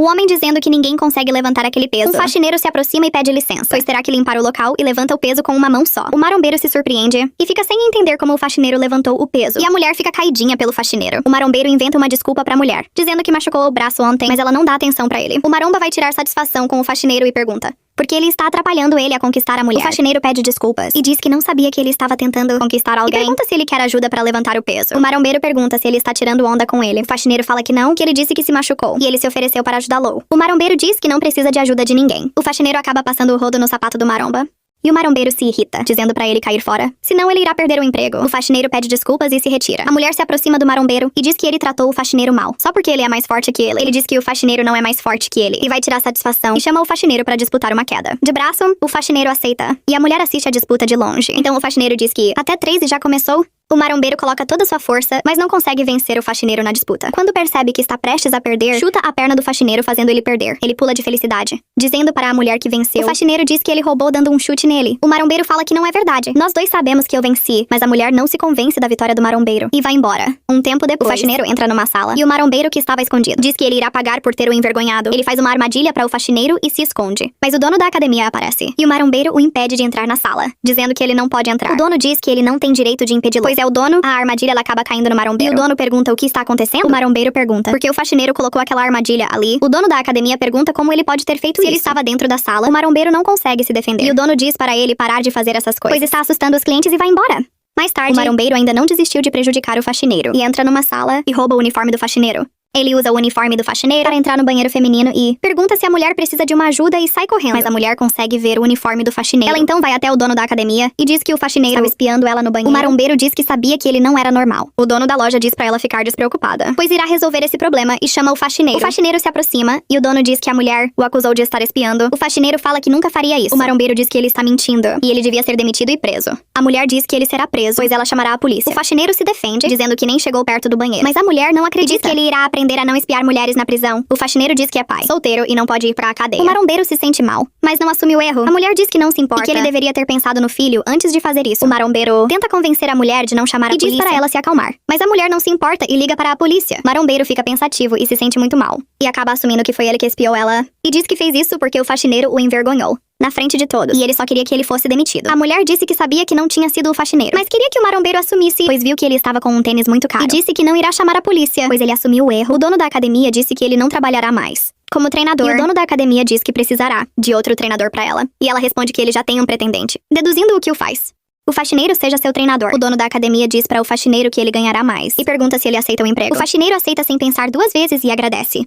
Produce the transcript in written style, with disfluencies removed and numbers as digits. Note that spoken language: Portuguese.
O homem dizendo que ninguém consegue levantar aquele peso. Um faxineiro se aproxima e pede licença, pois terá que limpar o local e levanta o peso com uma mão só. O marombeiro se surpreende e fica sem entender como o faxineiro levantou o peso. E a mulher fica caidinha pelo faxineiro. O marombeiro inventa uma desculpa pra mulher, dizendo que machucou o braço ontem, mas ela não dá atenção pra ele. O maromba vai tirar satisfação com o faxineiro e pergunta porque ele está atrapalhando ele a conquistar a mulher. O faxineiro pede desculpas e diz que não sabia que ele estava tentando conquistar alguém. E pergunta se ele quer ajuda pra levantar o peso. O marombeiro pergunta se ele está tirando onda com ele. O faxineiro fala que não, que ele disse que se machucou e ele se ofereceu para ajudá-lo. O marombeiro diz que não precisa de ajuda de ninguém. O faxineiro acaba passando o rodo no sapato do maromba. E o marombeiro se irrita, dizendo pra ele cair fora, senão ele irá perder o emprego. O faxineiro pede desculpas e se retira. A mulher se aproxima do marombeiro e diz que ele tratou o faxineiro mal, só porque ele é mais forte que ele. Ele diz que o faxineiro não é mais forte que ele e vai tirar satisfação e chama o faxineiro pra disputar uma queda. De braço, o faxineiro aceita e a mulher assiste a disputa de longe. Então o faxineiro diz que até 3 e já começou. O marombeiro coloca toda sua força, mas não consegue vencer o faxineiro na disputa. Quando percebe que está prestes a perder, chuta a perna do faxineiro fazendo ele perder. Ele pula de felicidade, dizendo para a mulher que venceu. O faxineiro diz que ele roubou dando um chute nele. O marombeiro fala que não é verdade. Nós dois sabemos que eu venci, mas a mulher não se convence da vitória do marombeiro e vai embora. Um tempo depois, o faxineiro entra numa sala e o marombeiro, que estava escondido, diz que ele irá pagar por ter o envergonhado. Ele faz uma armadilha para o faxineiro e se esconde. Mas o dono da academia aparece e o marombeiro o impede de entrar na sala, dizendo que ele não pode entrar. O dono diz que ele não tem direito de impedi-lo, pois é o dono. A armadilha ela acaba caindo no marombeiro. E o dono pergunta o que está acontecendo? O marombeiro pergunta porque o faxineiro colocou aquela armadilha ali. O dono da academia pergunta como ele pode ter feito isso. Se ele estava dentro da sala, o marombeiro não consegue se defender. E o dono diz para ele parar de fazer essas coisas, pois está assustando os clientes e vai embora. Mais tarde, o marombeiro ainda não desistiu de prejudicar o faxineiro e entra numa sala e rouba o uniforme do faxineiro. Ele usa o uniforme do faxineiro para entrar no banheiro feminino e pergunta se a mulher precisa de uma ajuda e sai correndo. Mas a mulher consegue ver o uniforme do faxineiro. Ela então vai até o dono da academia e diz que o faxineiro estava espiando ela no banheiro. O marombeiro diz que sabia que ele não era normal. O dono da loja diz pra ela ficar despreocupada, pois irá resolver esse problema e chama o faxineiro. O faxineiro se aproxima e o dono diz que a mulher o acusou de estar espiando. O faxineiro fala que nunca faria isso. O marombeiro diz que ele está mentindo e ele devia ser demitido e preso. A mulher diz que ele será preso, pois ela chamará a polícia. O faxineiro se defende, dizendo que nem chegou perto do banheiro. Mas a mulher não acredita. E diz que ele irá aprender a não espiar mulheres na prisão. O faxineiro diz que é pai, solteiro e não pode ir pra cadeia. O marombeiro se sente mal, mas não assume o erro. A mulher diz que não se importa e que ele deveria ter pensado no filho antes de fazer isso. O marombeiro tenta convencer a mulher de não chamar a polícia e diz para ela se acalmar. Mas a mulher não se importa e liga para a polícia. O marombeiro fica pensativo e se sente muito mal. E acaba assumindo que foi ele que espiou ela. E diz que fez isso porque o faxineiro o envergonhou na frente de todos, e ele só queria que ele fosse demitido. A mulher disse que sabia que não tinha sido o faxineiro, mas queria que o marombeiro assumisse, pois viu que ele estava com um tênis muito caro. E disse que não irá chamar a polícia, pois ele assumiu o erro. O dono da academia disse que ele não trabalhará mais como treinador. E o dono da academia diz que precisará de outro treinador pra ela. E ela responde que ele já tem um pretendente, deduzindo o que o faz. O faxineiro seja seu treinador. O dono da academia diz para o faxineiro que ele ganhará mais e pergunta se ele aceita o emprego. O faxineiro aceita sem pensar 2 vezes e agradece.